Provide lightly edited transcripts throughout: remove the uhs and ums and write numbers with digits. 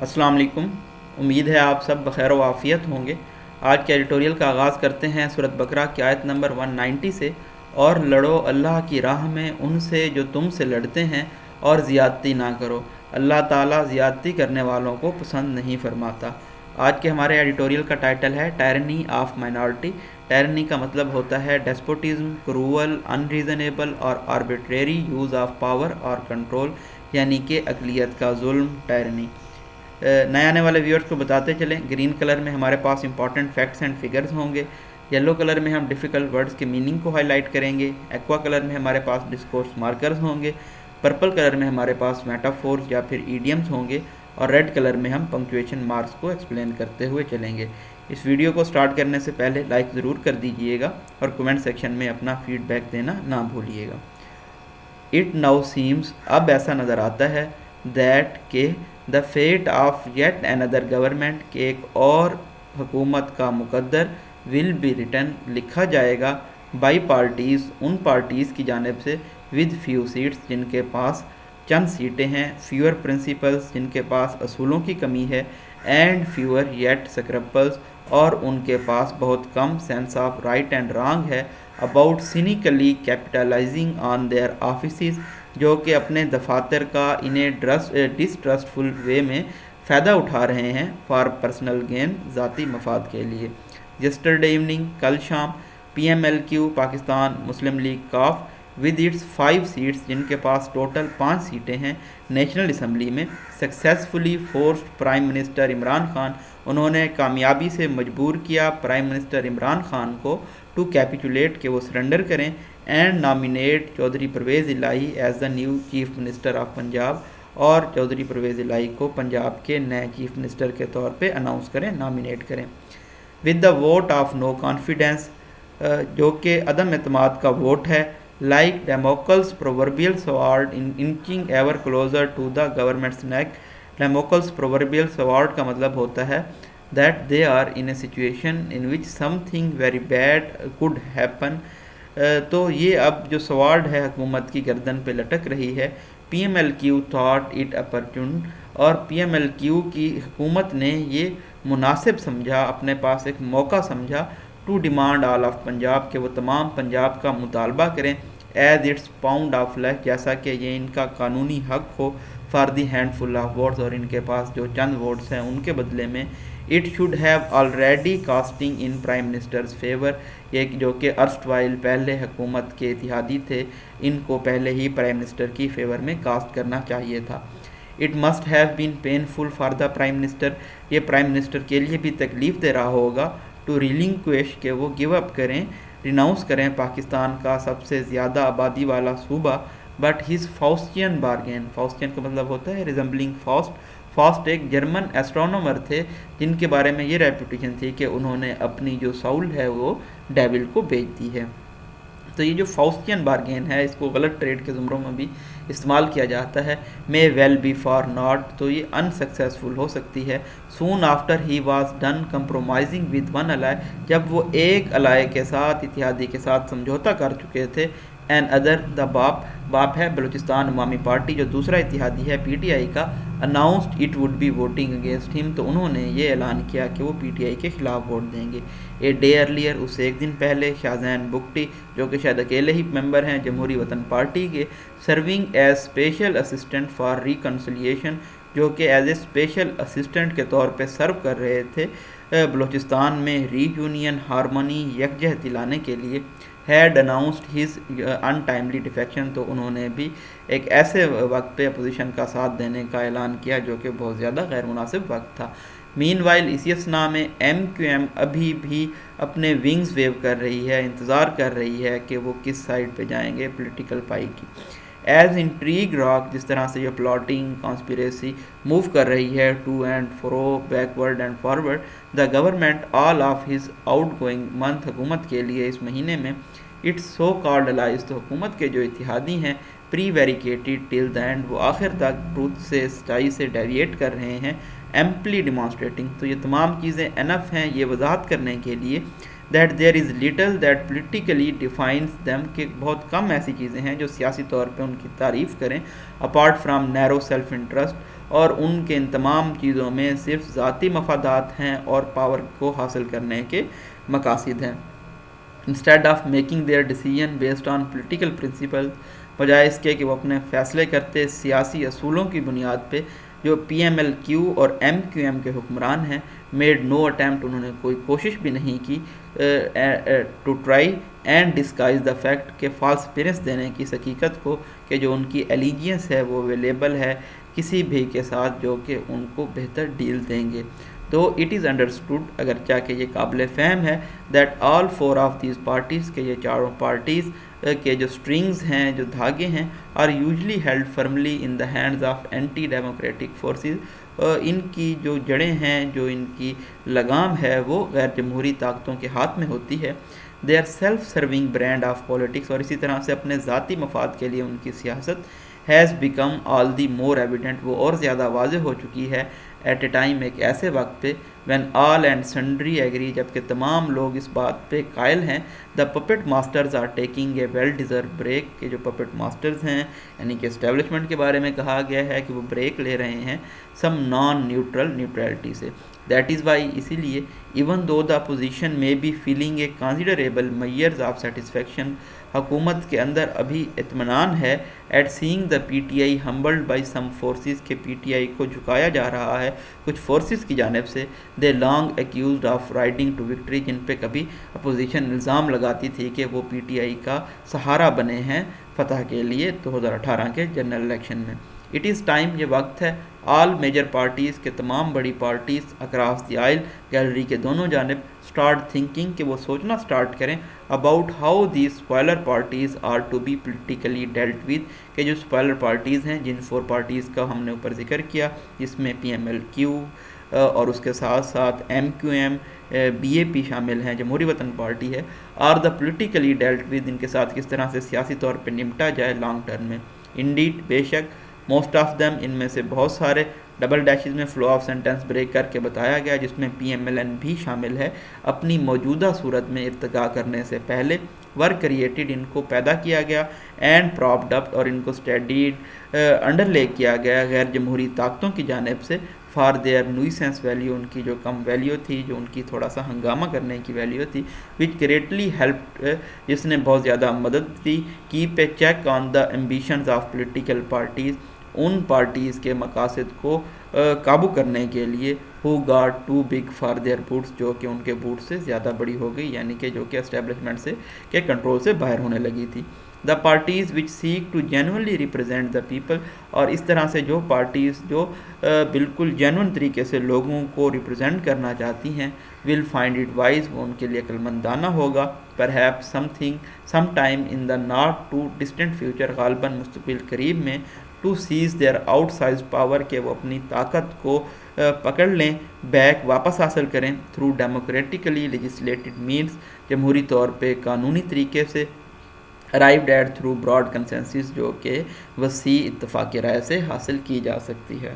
السلام علیکم۔ امید ہے آپ سب بخیر و عافیت ہوں گے۔ آج کے ایڈیٹوریل کا آغاز کرتے ہیں سورۃ بقرہ کی آیت نمبر 190 سے۔ اور لڑو اللہ کی راہ میں ان سے جو تم سے لڑتے ہیں، اور زیادتی نہ کرو، اللہ تعالیٰ زیادتی کرنے والوں کو پسند نہیں فرماتا۔ آج کے ہمارے ایڈیٹوریل کا ٹائٹل ہے ٹائرنی آف مائنارٹی۔ ٹائرنی کا مطلب ہوتا ہے ڈیسپوٹزم، کرول، ان ریزنیبل اور آربیٹریری یوز آف پاور اور کنٹرول، یعنی کہ اقلیت کا ظلم، ٹائرنی۔ نئے آنے والے ویورز کو بتاتے چلیں، گرین کلر میں ہمارے پاس امپورٹنٹ فیکٹس اینڈ فگرز ہوں گے، یلو کلر میں ہم ڈیفیکلٹ ورڈز کے میننگ کو ہائی لائٹ کریں گے، ایکوا کلر میں ہمارے پاس ڈسکورس مارکرز ہوں گے، پرپل کلر میں ہمارے پاس میٹافورز یا پھر ایڈیمز ہوں گے، اور ریڈ کلر میں ہم پنکچویشن مارکس کو ایکسپلین کرتے ہوئے چلیں گے۔ اس ویڈیو کو سٹارٹ کرنے سے پہلے لائک ضرور کر دیجئے گا اور کمنٹ سیکشن میں اپنا فیڈ بیک دینا نہ بھولیے گا۔ اٹ ناؤ سیمز، اب ایسا نظر آتا ہے، دیٹ کہ the fate of yet another government, کہ ایک اور حکومت کا مقدر، ول بی ریٹن، لکھا جائے گا، بائی پارٹیز، ان پارٹیز کی جانب سے، ود فیو سیٹس، جن کے پاس چند سیٹیں ہیں، فیور پرنسپلز، جن کے پاس اصولوں کی کمی ہے، اینڈ فیور یٹ سکرپلز، اور ان کے پاس بہت کم sense of right and wrong ہے، about cynically capitalising on their offices, جو کہ اپنے دفاتر کا انہیں ڈسٹرسٹفل وے میں فائدہ اٹھا رہے ہیں، فار پرسنل گین، ذاتی مفاد کے لیے۔ یسٹرڈے ایوننگ، کل شام، P M L Q, Pakistan Muslim League کاف، ود اٹس 5 سیٹس، جن کے پاس ٹوٹل 5 سیٹیں ہیں نیشنل اسمبلی میں، successfully forced prime minister Imran Khan, انہوں نے کامیابی سے مجبور کیا پرائم منسٹر عمران خان کو ٹو کیپیچولیٹ، کہ وہ سرنڈر کریں، اینڈ نامینیٹ چودھری پرویز الہی as the new chief minister of Punjab, اور چودھری پرویز الہی کو پنجاب کے نئے چیف منسٹر کے طور پہ اناؤنس کریں، نامینیٹ کریں۔ With the vote of no confidence, جو کہ عدم اعتماد کا ووٹ ہے، like Damocles proverbial sword inching ever closer to the government's neck. Damocles proverbial sword کا مطلب ہوتا ہے that they are in a situation in which something very bad could happen۔ تو یہ اب جو سوارڈ ہے حکومت کی گردن پہ لٹک رہی ہے، P M L Q thought it opportune، اور پی ایم ایل کیو کی حکومت نے یہ مناسب سمجھا، اپنے پاس ایک موقع سمجھا، to demand all of Punjab, کہ وہ تمام پنجاب کا مطالبہ کریں، as its pound of flesh, جیسا کہ یہ ان کا قانونی حق ہو، for the handful of votes, اور ان کے پاس جو چند ووٹس ہیں ان کے بدلے میں، it should have already casting in prime minister's favour, یہ جو کہ ارسٹوائل پہلے حکومت کے اتحادی تھے، ان کو پہلے ہی پرائم منسٹر کی فیور میں کاسٹ کرنا چاہیے تھا۔ It must have been painful for the prime minister, یہ پرائم منسٹر کے لیے بھی تکلیف دے رہا ہوگا، ٹو ریلنکویش، کہ وہ گیو اپ کریں، ریناؤنس کریں پاکستان کا سب سے زیادہ آبادی والا صوبہ، بٹ ہز فاؤسٹین بارگین، فاؤسٹین کا مطلب ہوتا ہے ریزمبلنگ فاسٹ۔ فاسٹ ایک جرمن ایسٹرونومر تھے، جن کے بارے میں یہ ریپوٹیشن تھی کہ انہوں نے اپنی جو ساؤل ہے وہ ڈیول کو بیچ دی ہے۔ تو یہ جو فاؤسٹین بارگین ہے، اس کو غلط ٹریڈ کے زمروں میں بھی استعمال کیا جاتا ہے، may well be for naught, تو یہ انسکسیسفل ہو سکتی ہے۔ Soon after he was done compromising with one ally, جب وہ ایک الائی کے ساتھ، اتحادی کے ساتھ سمجھوتا کر چکے تھے، این ادر، دا باپ ہے بلوچستان عوامی پارٹی، جو دوسرا اتحادی ہے پی ٹی آئی کا، announced it would be voting against ہم، تو انہوں نے یہ اعلان کیا کہ وہ پی ٹی آئی کے خلاف ووٹ دیں گے۔ اے ڈے ارلیئر، اس سے ایک دن پہلے، شاہزین بگٹی، جو کہ شاید اکیلے ہی ممبر ہیں جمہوری وطن پارٹی کے، serving as special assistant for reconciliation, جو کہ ایز اے اسپیشل اسسٹنٹ کے طور پہ سرو کر رہے تھے بلوچستان میں ری یونین، ہارمونی، یکجہتی لانے کے لیے، had announced his untimely defection, تو انہوں نے بھی ایک ایسے وقت پہ اپوزیشن کا ساتھ دینے کا اعلان کیا جو کہ بہت زیادہ غیر مناسب وقت تھا۔ مین وائل، اسی اسنا میں ایم کیو ایم ابھی بھی اپنے ونگز ویو کر رہی ہے، انتظار کر رہی ہے کہ وہ کس سائڈ پہ جائیں گے پولیٹیکل پائی کی۔ ایز انٹریگ راک، جس طرح سے یہ پلاٹنگ کانسپیریسی موو کر رہی ہے to and fro, backward and forward, the government all of his outgoing month, حکومت کے لیے اس مہینے میں، اٹس سو کالڈ الائز، تو حکومت کے جو اتحادی ہیں، پری ویریکیٹڈ ٹل دا اینڈ، وہ آخر تک ٹروتھ سے، سچائی سے ڈیویٹ کر رہے ہیں، ایمپلی ڈیمانسٹریٹنگ، تو یہ تمام چیزیں انف ہیں یہ وضاحت کرنے کے لیے that there is little that politically defines them، کہ بہت کم ایسی چیزیں ہیں جو سیاسی طور پہ ان کی تعریف کریں، apart from narrow self interest، اور ان کے ان تمام چیزوں میں صرف ذاتی مفادات ہیں اور پاور کو حاصل کرنے کے مقاصد ہیں. Instead of making their decision based on political principle, بجائے اس کے کہ وہ اپنے فیصلے کرتے سیاسی اصولوں کی بنیاد پہ، جو پی ایم ایل کیو اور ایم کیو ایم کے حکمران ہیں میڈ نو اٹیمپٹ، انہوں نے کوئی کوشش بھی نہیں کی to try and disguise the fact کہ فالس اپیرنس دینے کی اس حقیقت کو کہ جو ان کی ایلیجینس ہے وہ اویلیبل ہے کسی بھی کے ساتھ جو کہ ان کو بہتر ڈیل دیں گے. تو اٹ از انڈرسٹوڈ، اگرچہ کہ یہ قابل فہم ہے، that all four of these parties, کہ یہ چاروں پارٹیز کے جو سٹرنگز ہیں، جو دھاگے ہیں، are usually held firmly in the hands of anti democratic forces, ان کی جو جڑیں ہیں، جو ان کی لگام ہے، وہ غیر جمہوری طاقتوں کے ہاتھ میں ہوتی ہے. They are self serving brand of politics, اور اسی طرح سے اپنے ذاتی مفاد کے لیے ان کی سیاست has become all the more evident, وہ اور زیادہ واضح ہو چکی ہے ایٹ اے ٹائم، ایک ایسے وقت پہ، when all and sundry agree, جبکہ تمام لوگ اس بات پہ قائل ہیں، the puppet masters are taking a well deserved break, کہ جو پپٹ ماسٹرز ہیں یعنی کہ اسٹیبلشمنٹ کے بارے میں کہا گیا ہے کہ وہ بریک لے رہے ہیں سم نان نیوٹرلٹی سے. دیٹ از وائی، اسی لیے، even though the opposition may be feeling a considerable measures of satisfaction, حکومت کے اندر ابھی اطمینان ہے at seeing the P T I humbled by some forces, کہ پی ٹی آئی کو جھکایا جا رہا ہے کچھ فورسز کی جانب سے. They long accused of riding to victory, جن پہ کبھی اپوزیشن الزام لگاتی تھی کہ وہ پی ٹی آئی کا سہارا بنے ہیں فتح کے لیے 2018 کے جنرل الیکشن میں. اٹ از ٹائم، یہ وقت ہے، آل میجر پارٹیز کے تمام بڑی parties across the oil, gallery کے دونوں جانب، اسٹارٹ تھنکنگ، کہ وہ سوچنا اسٹارٹ کریں about how the spoiler parties are to be politically dealt with, کہ جو اسپوائلر پارٹیز ہیں، جن 4 پارٹیز کا ہم نے اوپر ذکر کیا، جس میں پی ایم ایل کیو اور اس کے ساتھ ساتھ M Q M, B A P شامل ہیں، جمہوری وطن پارٹی ہے، are the politically dealt with, ان کے ساتھ کس طرح سے سیاسی طور پہ نمٹا جائے لانگ ٹرم میں. انڈیڈ، بے شک، موسٹ آف دیم، ان میں سے بہت سارے، ڈبل ڈیشز میں فلو آف سینٹنس بریک کر کے بتایا گیا، جس میں پی ایم ایل این بھی شامل ہے، اپنی موجودہ صورت میں ارتقا کرنے سے پہلے ور کریٹڈ، ان کو پیدا کیا گیا، اینڈ پراپڈ اپ، اور ان کو اسٹڈیڈ انڈر لے کیا گیا غیر جمہوری طاقتوں کی جانب سے، فار دیئر نوئسنس ویلیو، ان کی جو کم ویلیو تھی، جو ان کی تھوڑا سا ہنگامہ کرنے کی ویلیو تھی، وچ گریٹلی ہیلپ، جس نے بہت زیادہ مدد دی، keep a check on the ambitions of political parties, ان پارٹیز کے مقاصد کو قابو کرنے کے لیے، who got to beg for their boats, جو کہ ان کے بوٹ سے زیادہ بڑی ہو گئی، یعنی کہ جو کہ اسٹیبلشمنٹ سے کے کنٹرول سے باہر ہونے لگی تھی. The parties which seek to genuinely represent the people, اور اس طرح سے جو پارٹیز جو بالکل جینون طریقے سے لوگوں کو ریپرزینٹ کرنا چاہتی ہیں، ول فائنڈ اٹ وائز، وہ ان کے لیے عقل مندانہ ہوگا، perhaps some time in the not too distant future, غالباً مستقبل قریب میں، to cease their outsize power, کہ وہ اپنی طاقت کو پکڑ لیں، بیک واپس حاصل کریں، تھرو ڈیموکریٹیکلی لیجسلیٹڈ مینس، جمہوری طور پہ قانونی طریقے سے، arrived at through broad consensus, جو کہ وسیع اتفاق رائے سے حاصل کی جا سکتی ہے.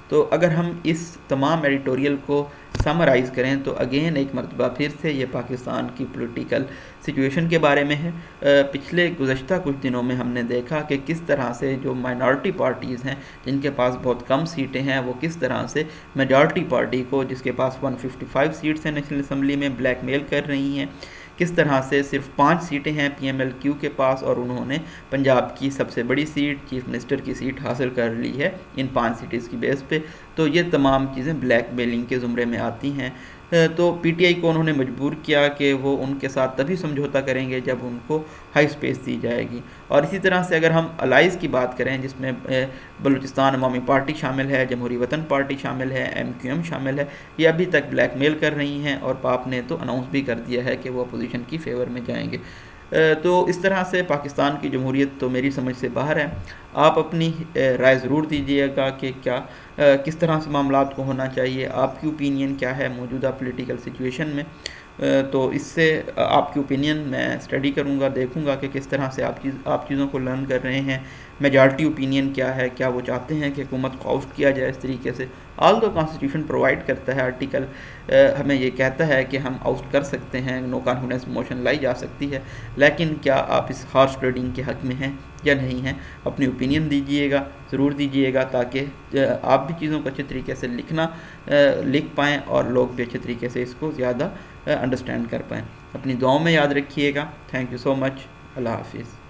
تو اگر ہم اس تمام ایڈیٹوریل کو سمرائز کریں تو اگین ایک مرتبہ پھر سے یہ پاکستان کی پولیٹیکل سچویشن کے بارے میں ہے. پچھلے گزشتہ کچھ دنوں میں ہم نے دیکھا کہ کس طرح سے جو مائنارٹی پارٹیز ہیں، جن کے پاس بہت کم سیٹیں ہیں، وہ کس طرح سے میجارٹی پارٹی کو، جس کے پاس 155 سیٹس ہیں نیشنل اسمبلی میں، بلیک میل کر رہی ہیں. کس طرح سے صرف 5 سیٹیں ہیں پی ایم ایل کیو کے پاس، اور انہوں نے پنجاب کی سب سے بڑی سیٹ، چیف منسٹر کی سیٹ حاصل کر لی ہے ان 5 سیٹس کی بیس پہ. تو یہ تمام چیزیں بلیک میلنگ کے زمرے میں آتی ہیں. تو پی ٹی آئی کو انہوں نے مجبور کیا کہ وہ ان کے ساتھ تبھی سمجھوتا کریں گے جب ان کو ہائی سپیس دی جائے گی. اور اسی طرح سے اگر ہم الائز کی بات کریں، جس میں بلوچستان عوامی پارٹی شامل ہے، جمہوری وطن پارٹی شامل ہے، ایم کیو ایم شامل ہے، یہ ابھی تک بلیک میل کر رہی ہیں، اور پاپ نے تو اناؤنس بھی کر دیا ہے کہ وہ اپوزیشن کی فیور میں جائیں گے. تو اس طرح سے پاکستان کی جمہوریت تو میری سمجھ سے باہر ہے. آپ اپنی رائے ضرور دیجیے گا کہ کیا کس طرح سے معاملات کو ہونا چاہیے، آپ کی اوپینین کیا ہے موجودہ پولیٹیکل سچویشن میں. تو اس سے آپ کی اوپینین میں اسٹڈی کروں گا، دیکھوں گا کہ کس طرح سے آپ چیزوں کو لرن کر رہے ہیں. میجارٹی اوپینین کیا ہے، کیا وہ چاہتے ہیں کہ حکومت کو آؤٹ کیا جائے اس طریقے سے. آل دو کانسٹیٹیوشن پرووائڈ کرتا ہے، آرٹیکل ہمیں یہ کہتا ہے کہ ہم آؤٹ کر سکتے ہیں، نو کانفیڈنس موشن لائی جا سکتی ہے، لیکن کیا آپ اس ہارس ٹریڈنگ کے حق میں ہیں؟ یا نہیں ہیں. اپنی اوپینین دیجئے گا، ضرور دیجئے گا، تاکہ آپ بھی چیزوں کو اچھے طریقے سے لکھ پائیں اور لوگ بھی اچھے طریقے سے اس کو زیادہ انڈرسٹینڈ کر پائیں. اپنی دعاؤں میں یاد رکھیے گا. تھینک یو سو مچ. اللہ حافظ.